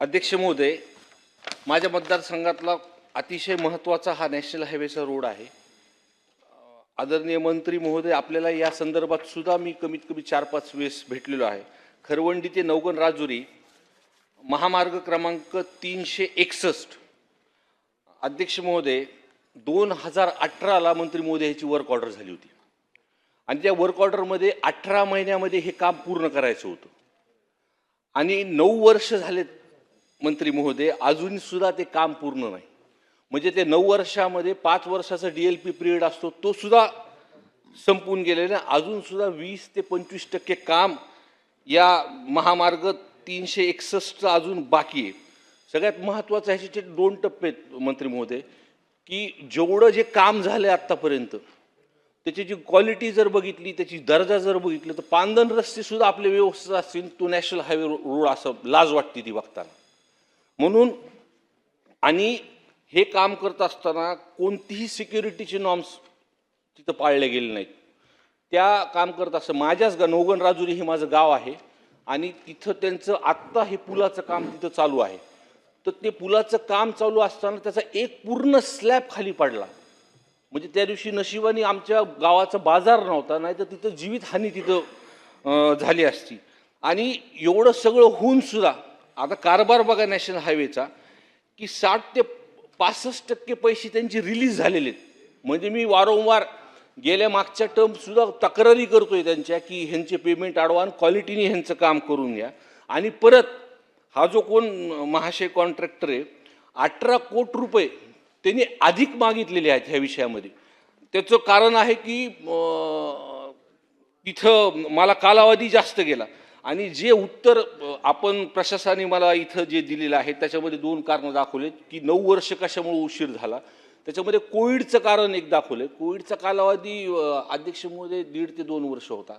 अध्यक्ष महोदय, माझ्या मतदारसंघातला अतिशय महत्त्वाचा हा नॅशनल हायवेचा रोड आहे. आदरणीय मंत्री महोदय, आपल्याला या संदर्भात सुद्धा मी कमीत कमी 4-5 वेळेस भेटलेलो आहे. खरवंडी ते नवगण राजुरी महामार्ग क्रमांक 361. अध्यक्ष महोदय, 2018ला मंत्री महोदय याची वर्क ऑर्डर झाली होती आणि त्या वर्क ऑर्डरमध्ये 18 महिन्यामध्ये हे काम पूर्ण करायचं होतं आणि 9 वर्ष झालेत मंत्री महोदय, अजून सुद्धा ते काम पूर्ण नाही. म्हणजे ते 9 वर्षामध्ये 5 वर्षाचा DLP पिरियड असतो तो सुद्धा संपून गेलेला, अजून सुद्धा 20 ते 25% काम या महामार्ग 361चा अजून बाकी आहे. सगळ्यात महत्त्वाचं ह्याचे 2 टप्पे आहेत मंत्री महोदय, की जेवढं जे काम झालं आत्तापर्यंत त्याची जी क्वालिटी जर बघितली, त्याची दर्जा जर बघितलं, तर पांदन रस्ते सुद्धा आपले व्यवस्थित असतील, तो नॅशनल हायवे रोड असं लाज वाटते ती बघताना. म्हणून आणि हे काम करत असताना कोणतीही सिक्युरिटीचे नॉर्म्स तिथं पाळले गेले नाहीत. त्या काम करत असताना माझ्याच नवगण राजुरी हे माझं गाव आहे आणि तिथं त्यांचं आत्ता हे पुलाचं काम तिथं चालू आहे. तर ते पुलाचं काम चालू असताना त्याचा एक पूर्ण स्लॅब खाली पडला. म्हणजे त्या दिवशी नशिबाने आमच्या गावाचा बाजार नव्हता, नाही तर तिथं जीवितहानी तिथं झाली असती. आणि एवढं सगळं होऊन सुद्धा आता कारभार बघा नॅशनल हायवेचा, की 60 ते 65% पैसे त्यांचे रिलीज झालेले आहेत. म्हणजे मी वारंवार गेल्या मागच्या टर्म सुद्धा तक्रारी करतोय त्यांच्या, की ह्यांचे पेमेंट अडवा आणि क्वालिटीने ह्यांचं काम करून घ्या. आणि परत हा जो कोण महाशय कॉन्ट्रॅक्टर आहे, 18 कोटी रुपये त्यांनी अधिक मागितलेले आहेत ह्या विषयामध्ये. त्याचं कारण आहे की तिथं मला कालावधी जास्त गेला आणि जे उत्तर आपण प्रशासनाने मला इथं जे दिलेलं आहे त्याच्यामध्ये 2 कारणं दाखवलेत, की 9 वर्ष कशामुळे उशीर झाला. त्याच्यामध्ये कोविडचं कारण एक दाखवलं. कोविडचा कालावधी अध्यक्ष महोदय 1.5 ते 2 वर्ष होता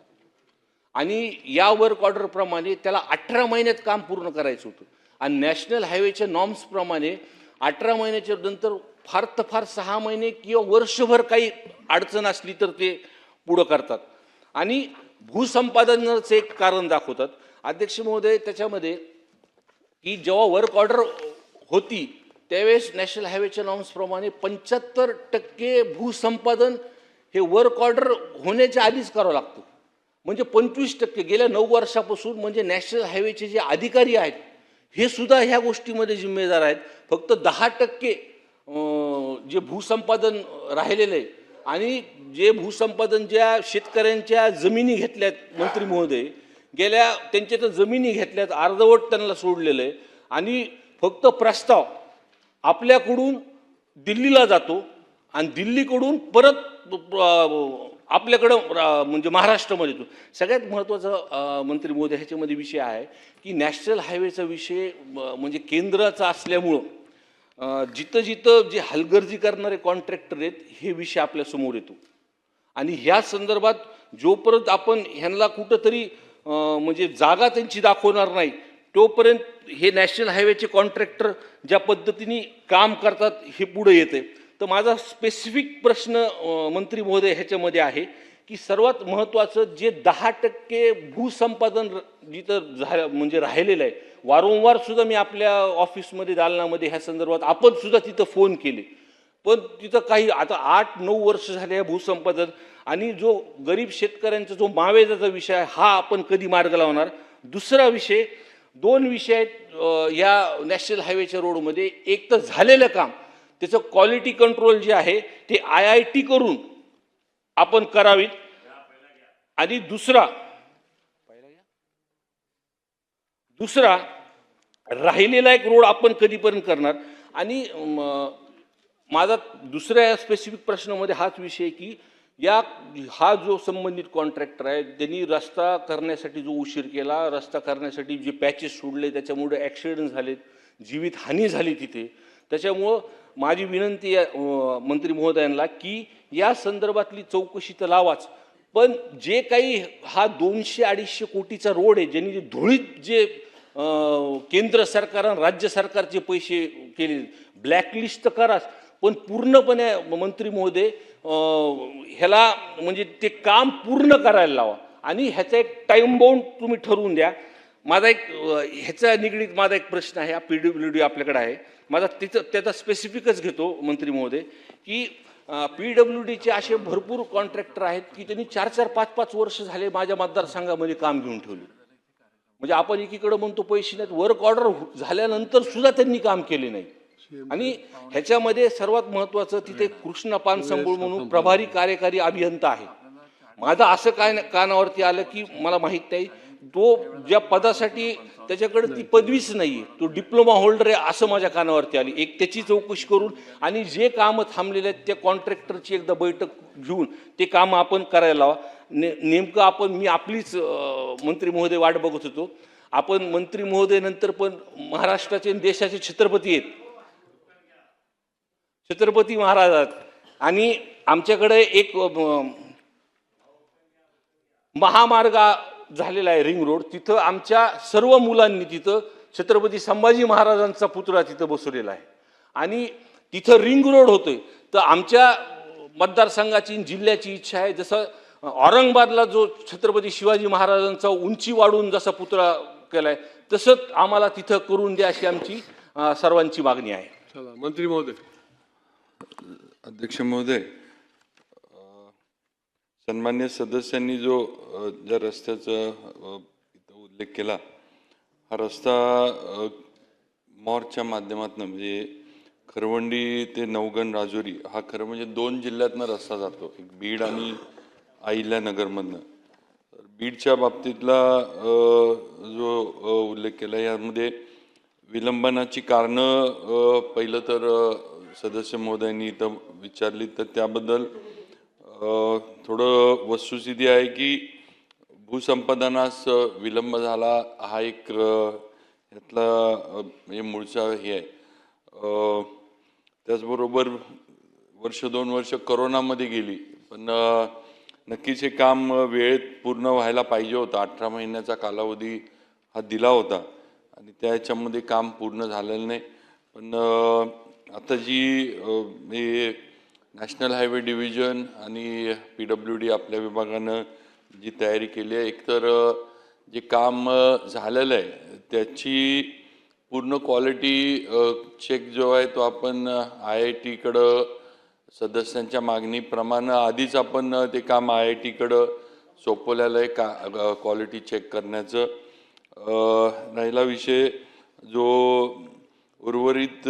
आणि या वर्क ऑर्डरप्रमाणे त्याला 18 महिन्यात काम पूर्ण करायचं होतं आणि नॅशनल हायवेच्या नॉर्म्सप्रमाणे 18 महिन्याच्या नंतर फार तर फार 6 महिने किंवा वर्षभर काही अडचण असली तर ते पुढं करतात. आणि भूसंपादनाचं एक कारण दाखवतात अध्यक्ष महोदय त्याच्यामध्ये, की जेव्हा वर्क ऑर्डर होती त्यावेळेस नॅशनल हायवेच्या नॉर्म्सप्रमाणे 75% भूसंपादन हे वर्क ऑर्डर होण्याच्या आधीच करावं लागतं. म्हणजे 25% गेल्या 9 वर्षापासून म्हणजे नॅशनल हायवेचे जे अधिकारी आहेत हे सुद्धा ह्या गोष्टीमध्ये जिम्मेदार आहेत. फक्त 10% जे भूसंपादन राहिलेलं आहे आणि जे भूसंपादन ज्या शेतकऱ्यांच्या जमिनी घेतल्यात मंत्री महोदय, गेल्या त्यांच्या तर जमिनी घेतल्यात, अर्धवट त्यांना सोडलेलं आहे आणि फक्त प्रस्ताव आपल्याकडून दिल्लीला जातो आणि दिल्लीकडून परत आपल्याकडं म्हणजे महाराष्ट्रामध्ये येतो. सगळ्यात महत्त्वाचा मंत्री महोदय ह्याच्यामध्ये विषय आहे, की नॅशनल हायवेचा विषय म्हणजे केंद्राचा असल्यामुळं जिथं जिथं जे हलगर्जी करणारे कॉन्ट्रॅक्टर आहेत हे विषय आपल्यासमोर येतो. आणि ह्या संदर्भात जोपर्यंत आपण ह्यांना कुठंतरी म्हणजे जागा त्यांची दाखवणार नाही तोपर्यंत हे नॅशनल हायवेचे कॉन्ट्रॅक्टर ज्या पद्धतीने काम करतात हे पुढे येते. तर माझा स्पेसिफिक प्रश्न मंत्री महोदय ह्याच्यामध्ये आहे, की सर्वात महत्त्वाचं जे 10% भूसंपादन जिथं म्हणजे राहिलेलं आहे, वारंवार सुद्धा मी आपल्या ऑफिसमध्ये दालनामध्ये ह्या संदर्भात आपण सुद्धा तिथं फोन केले, पण तिथं काही आता 8-9 वर्ष झाले या भूसंपादन आणि जो गरीब शेतकऱ्यांचा जो मावेजाचा विषय आहे हा आपण कधी मार्ग लावणार. दुसरा विषय, 2 विषय आहेत या नॅशनल हायवेच्या रोडमध्ये. एक तर झालेलं काम त्याचं क्वालिटी कंट्रोल जे आहे ते IIT करून आपण करावीत आणि दुसरा राहिलेला एक रोड आपण कधीपर्यंत करणार. आणि माझा दुसऱ्या स्पेसिफिक प्रश्नामध्ये हाच विषय, की हा जो संबंधित कॉन्ट्रॅक्टर आहे त्यांनी रस्ता करण्यासाठी जो उशीर केला, रस्ता करण्यासाठी जे पॅचेस सोडले त्याच्यामुळे ॲक्सिडेंट झालेत, जीवितहानी झाली तिथे. त्याच्यामुळं माझी विनंती आहे मंत्री महोदयांना, की या संदर्भातली चौकशी तर लावाच, पण जे काही हा 200-250 कोटीचा रोड आहे ज्यांनी जे धुळीत जे केंद्र सरकार आणि राज्य सरकारचे पैसे केले, ब्लॅकलिस्ट तर कराच, पण पूर्णपणे मंत्री महोदय ह्याला म्हणजे ते काम पूर्ण करायला लावा आणि ह्याचा एक टाईम बाउंड तुम्ही ठरवून द्या. माझा एक ह्याचा निगडीत माझा एक प्रश्न आहे, PWD आपल्याकडे आहे माझा, तिथं त्याचा स्पेसिफिकच घेतो मंत्री महोदय, की PWDचे असे भरपूर कॉन्ट्रॅक्टर आहेत की त्यांनी 4-4, 5-5 वर्ष झाले माझ्या मतदारसंघामध्ये काम घेऊन ठेवले. म्हणजे आपण एकीकडे म्हणतो पैसे नाहीत, वर्क ऑर्डर झाल्यानंतर सुद्धा त्यांनी काम केले नाही. आणि ह्याच्यामध्ये सर्वात महत्त्वाचं तिथे कृष्ण पानसंबळ म्हणून प्रभारी कार्यकारी अभियंता आहे. माझं असं काय कानावरती आलं की मला माहित नाही, तो ज्या पदासाठी त्याच्याकडे ती पदवीच नाहीये, तो डिप्लोमा होल्डर आहे असं माझ्या कानावरती आली. एक त्याची चौकशी करून आणि जे कामं थांबलेले आहेत त्या कॉन्ट्रॅक्टरची एकदा बैठक घेऊन ते कामं आपण करायला लावा. नेमकं आपण मी आपलीच मंत्री महोदय वाट बघत होतो. आपण मंत्री महोदय नंतर पण महाराष्ट्राचे आणि देशाचे छत्रपती आहेत, छत्रपती महाराज. आणि आमच्याकडे एक महामार्ग झालेला आहे, रिंग रोड. तिथं आमच्या सर्व मुलांनी तिथं छत्रपती संभाजी महाराजांचा पुतळा तिथं बसवलेला आहे आणि तिथं रिंग रोड होतोय. तर आमच्या मतदारसंघाची जिल्ह्याची इच्छा आहे, जसं औरंगाबादला जो छत्रपती शिवाजी महाराजांचा उंची वाढवून जसा पुतळा केलाय तसंच आम्हाला तिथं करून द्या अशी आमची सर्वांची मागणी आहे. चला मंत्री महोदय. अध्यक्ष महोदय, सन्मान्य सदस्यांनी जो ज्या रस्त्याचा इथं उल्लेख केला, हा रस्ता मॉरच्या माध्यमातून म्हणजे खरवंडी ते नवगण राजुरी हा खरं म्हणजे 2 जिल्ह्यातनं रस्ता जातो, एक बीड आणि अहिल्यानगरमधनं. तर बीडच्या बाबतीतला जो उल्लेख केला यामध्ये विलंबनाची कारणं पहिलं तर सदस्य महोदयांनी इथं विचारली, तर त्याबद्दल थोडं वस्तुस्थिती आहे की भूसंपादनास विलंब झाला हा एक यातला म्हणजे मूळचा हे आहे. त्याचबरोबर 1-2 वर्ष करोनामध्ये गेली, पण नक्कीच हे काम वेळेत पूर्ण व्हायला पाहिजे होतं. 18 महिन्याचा कालावधी हा दिला होता आणि त्याच्यामध्ये काम पूर्ण झालेलं नाही. पण आता जी हे नॅशनल हायवे डिव्हिजन आणि PWD आपल्या विभागानं जी तयारी केली आहे, एकतर जे काम झालेलं आहे त्याची पूर्ण क्वालिटी चेक जो आहे तो आपण IIT-कडं सदस्यांच्या मागणीप्रमाणे आधीच आपण ते काम IIT-कडं सोपवलेलं आहे का क्वालिटी चेक करण्याचं. राहिला विषय जो उर्वरित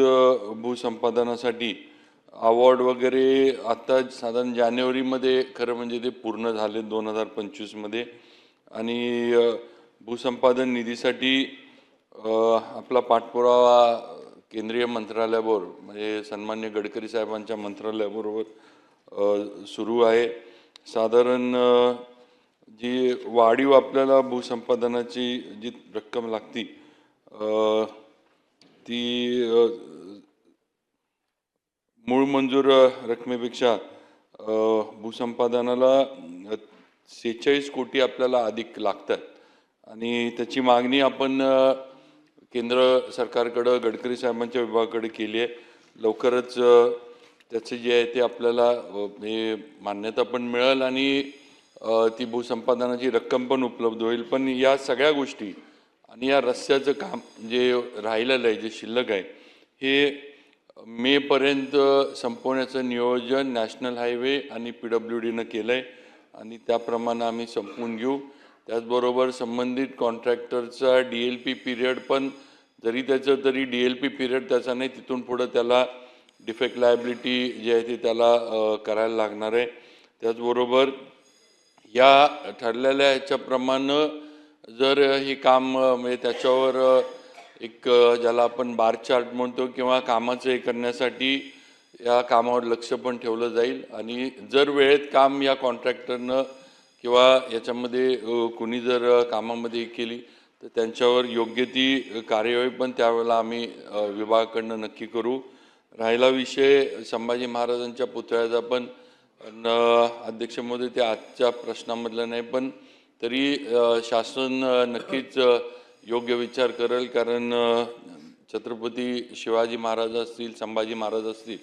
भूसंपादनासाठी अवॉर्ड वगैरे आता साधारण जानेवारीमध्ये खरं म्हणजे ते पूर्ण झाले 2025मध्ये. आणि भूसंपादन निधीसाठी आपला पाठपुरावा केंद्रीय मंत्रालयाबरोबर म्हणजे सन्मान्य गडकरी साहेबांच्या मंत्रालयाबरोबर सुरू आहे. साधारण जी वाढीव आपल्याला भूसंपादनाची जी रक्कम लागती ती मूळ मंजूर रकमेपेक्षा भूसंपादनाला 46 कोटी आपल्याला अधिक लागतात आणि त्याची मागणी आपण केंद्र सरकारकडं गडकरी साहेबांच्या विभागाकडे केली आहे. लवकरच त्याचे जे आहे ते आपल्याला हे मान्यता पण मिळेल आणि ती भूसंपादनाची रक्कम पण उपलब्ध होईल. पण या सगळ्या गोष्टी आणि या रस्त्याचं काम जे राहिलेलं आहे, जे शिल्लक आहे, हे मेपर्यंत संपवण्याचं नियोजन नॅशनल हायवे आणि PWDनं केलं आहे आणि त्याप्रमाणे आम्ही संपवून घेऊ. त्याचबरोबर संबंधित कॉन्ट्रॅक्टरचा DLP पिरियड पण जरी त्याचं तरी DLP पिरियड त्याचा नाही, तिथून पुढं त्याला डिफेक्ट लायबिलिटी जे आहे ते त्याला करायला लागणार आहे. त्याचबरोबर या ठरलेल्या ह्याच्याप्रमाणे जर हे काम म्हणजे त्याच्यावर एक ज्याला आपण बार चार्ट म्हणतो किंवा कामाचं हे करण्यासाठी या कामावर लक्ष पण ठेवलं जाईल आणि जर वेळेत काम या कॉन्ट्रॅक्टरनं किंवा याच्यामध्ये कुणी जर कामामध्ये केली तर त्यांच्यावर योग्य ती कार्यवाही पण त्यावेळेला आम्ही विभागाकडनं नक्की करू. राहिला विषय संभाजी महाराजांच्या पुतळ्याचा पण अध्यक्ष महोदय ते आजच्या प्रश्नामधलं नाही, पण तरी शासन नक्कीच योग्य विचार करेल. कारण छत्रपती शिवाजी महाराज असतील, संभाजी महाराज असतील,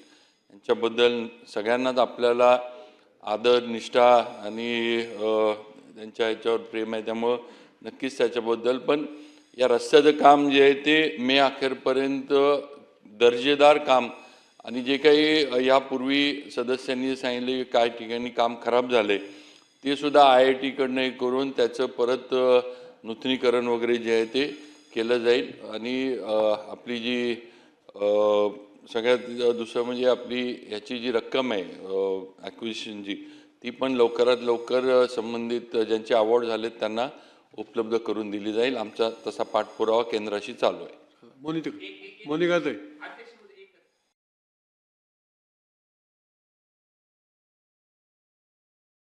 यांच्याबद्दल सगळ्यांनाच आपल्याला आदर निष्ठा आणि त्यांच्या ह्याच्यावर प्रेम आहे. त्यामुळं नक्कीच त्याच्याबद्दल पण या रस्त्याचं काम जे आहे ते मे अखेरपर्यंत दर्जेदार काम आणि जे काही यापूर्वी सदस्यांनी सांगितले काही ठिकाणी काम खराब झाले ते सुद्धा IIT कडनं हे करून त्याचं परत नूतनीकरण वगैरे जे आहे ते केलं जाईल आणि आपली जी सगळ्यात दुसरं म्हणजे आपली ह्याची जी रक्कम आहे ॲक्विजिशनची ती पण लवकरात लवकर संबंधित ज्यांचे अवॉर्ड झालेत त्यांना उपलब्ध करून दिली जाईल. आमचा तसा पाठपुरावा केंद्राशी चालू आहे. मोनिका ताई